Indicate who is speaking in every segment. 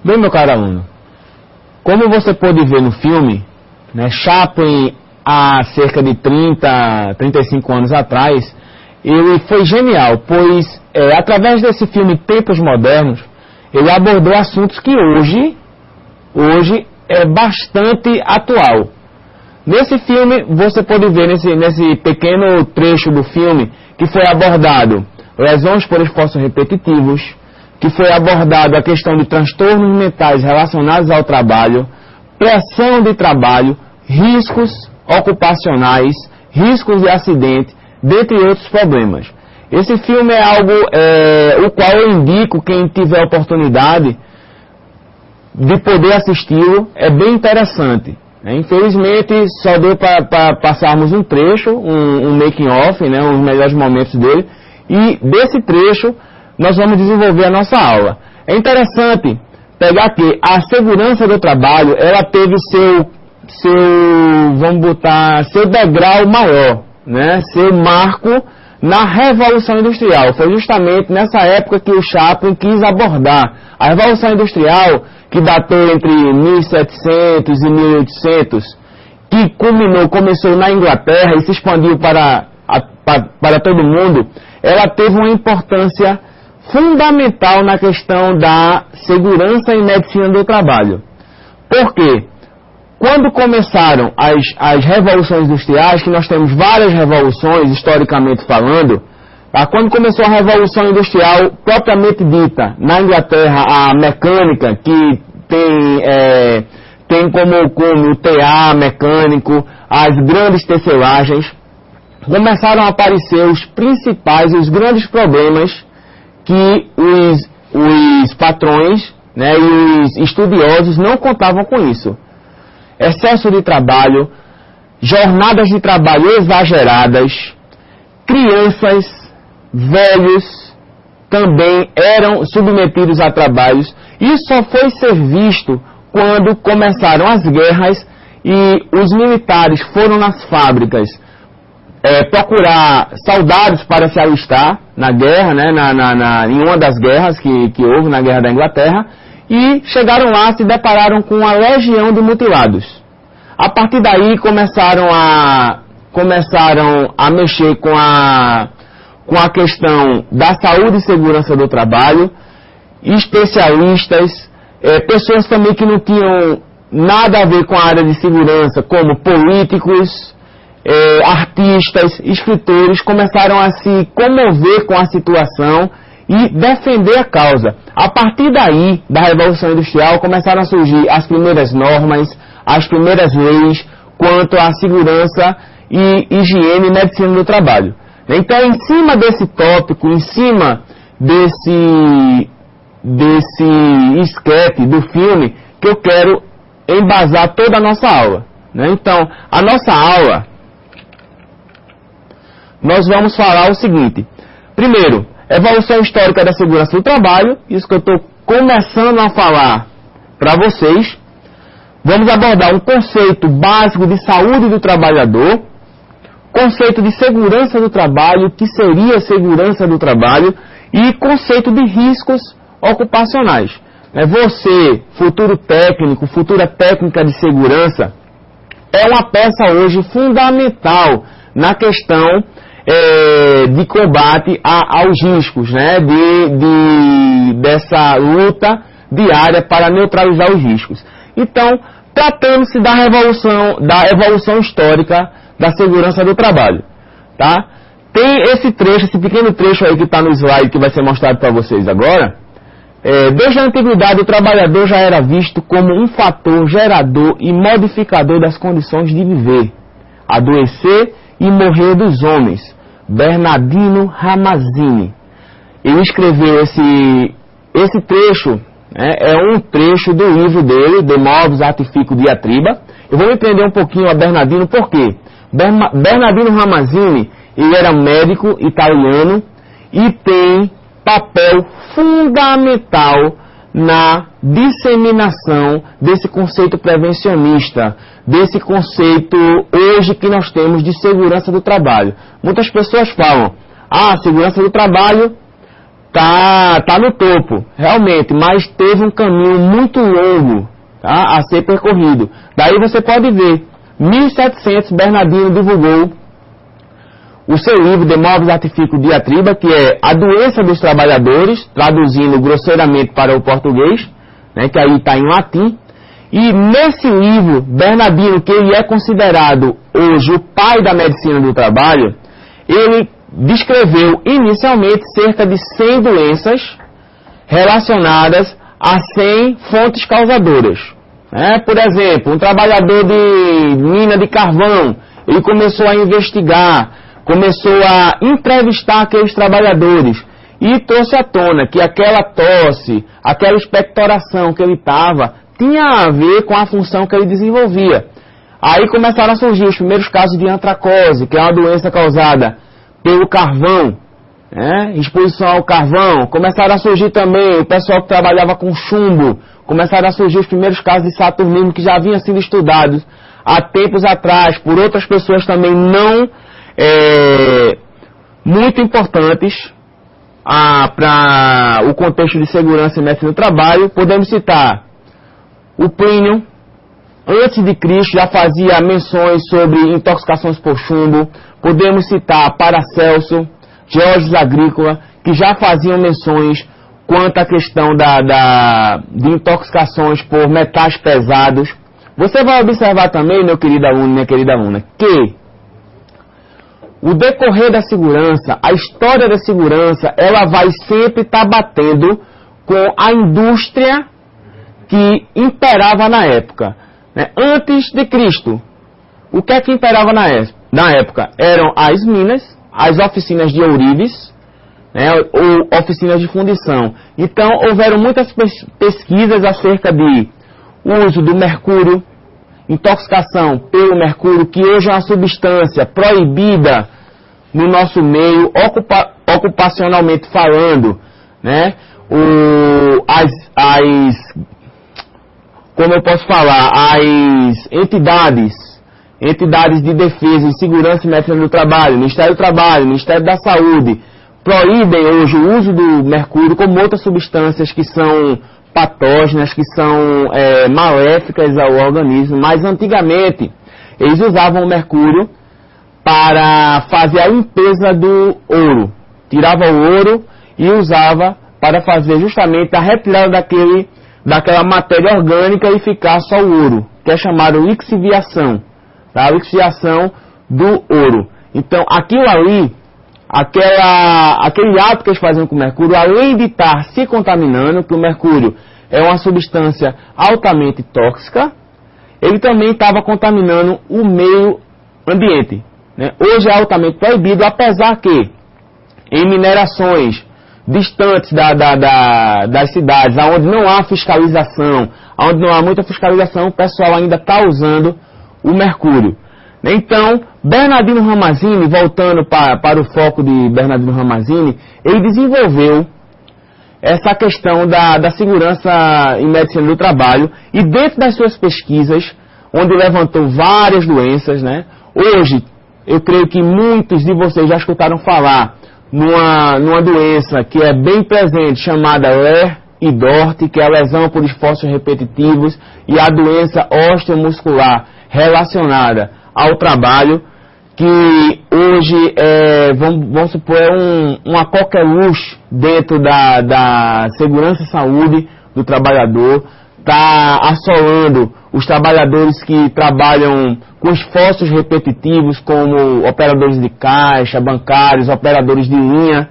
Speaker 1: Bem, meu caro aluno, como você pode ver no filme, né, Chaplin, há cerca de 35 anos atrás, ele foi genial, pois através desse filme Tempos Modernos, ele abordou assuntos que hoje é bastante atual. Nesse filme, você pode ver nesse pequeno trecho do filme que foi abordado lesões por esforços repetitivos, que foi abordado a questão de transtornos mentais relacionados ao trabalho, pressão de trabalho, riscos ocupacionais, riscos de acidente, dentre outros problemas. Esse filme é algo o qual eu indico quem tiver oportunidade de poder assisti-lo, é bem interessante. Infelizmente, só deu para passarmos um trecho, um making of, né, os melhores momentos dele, e desse trecho nós vamos desenvolver a nossa aula. É interessante pegar que a segurança do trabalho, ela teve seu degrau maior, né, seu marco na Revolução Industrial. Foi justamente nessa época que o Chaplin quis abordar a Revolução Industrial, que datou entre 1700 e 1800, que começou na Inglaterra e se expandiu para todo mundo. Ela teve uma importância fundamental na questão da segurança e medicina do trabalho. Por quê? Quando começaram as revoluções industriais, que nós temos várias revoluções, historicamente falando, quando começou a Revolução Industrial propriamente dita, na Inglaterra, a mecânica, que tem como o TA mecânico, as grandes tecelagens, começaram a aparecer os principais, os grandes problemas que os patrões, né, e os estudiosos não contavam com isso. Excesso de trabalho, jornadas de trabalho exageradas, crianças, velhos também eram submetidos a trabalhos. Isso só foi ser visto quando começaram as guerras e os militares foram nas fábricas procurar soldados para se alistar na guerra, né, em uma das guerras que houve, na Guerra da Inglaterra, e chegaram lá, se depararam com uma legião de mutilados. A partir daí começaram a mexer com a questão da saúde e segurança do trabalho, especialistas, pessoas também que não tinham nada a ver com a área de segurança, como políticos, artistas, escritores, começaram a se comover com a situação e defender a causa. A partir daí, da Revolução Industrial, começaram a surgir as primeiras normas, as primeiras leis quanto à segurança e higiene e medicina do trabalho. Então, em cima desse tópico, em cima desse esquete do filme, que eu quero embasar toda a nossa aula. Então, a nossa aula, nós vamos falar o seguinte. Primeiro, evolução histórica da segurança do trabalho, isso que eu estou começando a falar para vocês. Vamos abordar um conceito básico de saúde do trabalhador, conceito de segurança do trabalho, que seria segurança do trabalho, e conceito de riscos ocupacionais. Você, futuro técnico, futura técnica de segurança, é uma peça hoje fundamental na questão de combate aos riscos, né? Dessa luta diária para neutralizar os riscos. Então, tratando-se da evolução histórica da segurança do trabalho, tá? Tem esse pequeno trecho aí que está no slide que vai ser mostrado para vocês agora. Desde a antiguidade, o trabalhador já era visto como um fator gerador e modificador das condições de viver, adoecer e morrer dos homens. Bernardino Ramazzini. Ele escreveu esse trecho, é um trecho do livro dele, De Morbis Artificio Diatriba. Eu vou me prender um pouquinho a Bernardino, por quê? Bernardino Ramazzini, ele era médico italiano e tem papel fundamental na disseminação desse conceito prevencionista, desse conceito hoje que nós temos de segurança do trabalho. Muitas pessoas falam, segurança do trabalho tá no topo, realmente, mas teve um caminho muito longo, tá, a ser percorrido. Daí você pode ver, 1700 Bernardino divulgou o seu livro De Morbis Artificio Diatriba, que é a doença dos trabalhadores, traduzindo grosseiramente para o português, né, que aí está em latim. E nesse livro, Bernardino, que ele é considerado hoje o pai da medicina do trabalho, ele descreveu inicialmente cerca de 100 doenças relacionadas a 100 fontes causadoras. Por exemplo, um trabalhador de mina de carvão, ele começou a investigar, começou a entrevistar aqueles trabalhadores e trouxe à tona que aquela tosse, aquela expectoração que ele estava, tinha a ver com a função que ele desenvolvia. Aí começaram a surgir os primeiros casos de antracose, que é uma doença causada pelo carvão, exposição ao carvão. Começaram a surgir também o pessoal que trabalhava com chumbo, começaram a surgir os primeiros casos de saturnismo que já haviam sido estudados há tempos atrás por outras pessoas também não muito importantes para o contexto de segurança e medicina do trabalho. Podemos citar o Plínio, antes de Cristo, já fazia menções sobre intoxicações por chumbo. Podemos citar Paracelso, Geórgio Agrícola, que já faziam menções quanto à questão de intoxicações por metais pesados. Você vai observar também, meu querido aluno, minha querida aluna, que o decorrer da segurança, a história da segurança, ela vai sempre estar batendo com a indústria que imperava na época. Antes de Cristo, o que é que imperava na época? Eram as minas, as oficinas de ourives, ou oficinas de fundição. Então, houveram muitas pesquisas acerca de uso do mercúrio, intoxicação pelo mercúrio, que hoje é uma substância proibida no nosso meio, ocupacionalmente falando, como eu posso falar, as entidades de defesa e segurança e medicina do trabalho, Ministério do Trabalho, Ministério da Saúde, proíbem hoje o uso do mercúrio como outras substâncias que são patógenas, que são maléficas ao organismo. Mas antigamente eles usavam o mercúrio para fazer a limpeza do ouro. Tirava o ouro e usava para fazer justamente a retirada daquela matéria orgânica e ficar só o ouro, que é chamado lixiviação, tá? A lixiviação do ouro. Então, aquilo ali, aquele ato que eles faziam com o mercúrio, além de estar se contaminando, que o mercúrio é uma substância altamente tóxica, ele também estava contaminando o meio ambiente. Hoje é altamente proibido, apesar que em minerações distantes das cidades, onde não há fiscalização, onde não há muita fiscalização, o pessoal ainda está usando o mercúrio. Então, Bernardino Ramazzini, voltando para o foco de Bernardino Ramazzini, ele desenvolveu essa questão da segurança em medicina do trabalho, e dentro das suas pesquisas, onde levantou várias doenças, hoje, eu creio que muitos de vocês já escutaram falar numa doença que é bem presente, chamada Ler-Idorte, que é a lesão por esforços repetitivos, e a doença osteomuscular relacionada ao trabalho, que hoje vamos supor, uma coqueluche dentro da segurança e saúde do trabalhador, está assolando os trabalhadores que trabalham com esforços repetitivos, como operadores de caixa, bancários, operadores de linha.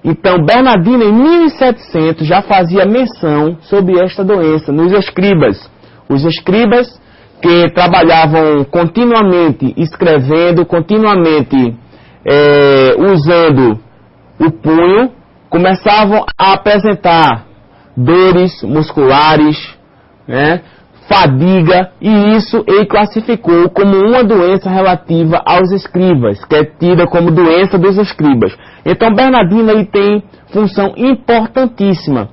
Speaker 1: Então, Bernardino, em 1700, já fazia menção sobre esta doença nos escribas. Os escribas que trabalhavam continuamente escrevendo, continuamente usando o punho, começavam a apresentar dores musculares, fadiga, e isso ele classificou como uma doença relativa aos escribas, que é tida como doença dos escribas. Então, Bernardino ele tem função importantíssima.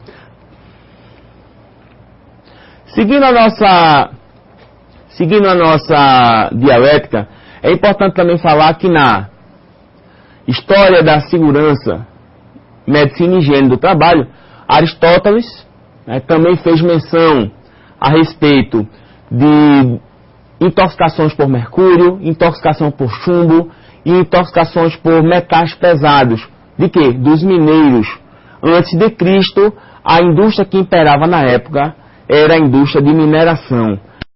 Speaker 1: Seguindo a nossa dialética, é importante também falar que na história da segurança Medicina e Higiene do Trabalho, Aristóteles, né, também fez menção a respeito de intoxicações por mercúrio, intoxicação por chumbo e intoxicações por metais pesados. De quê? Dos mineiros. Antes de Cristo, a indústria que imperava na época era a indústria de mineração.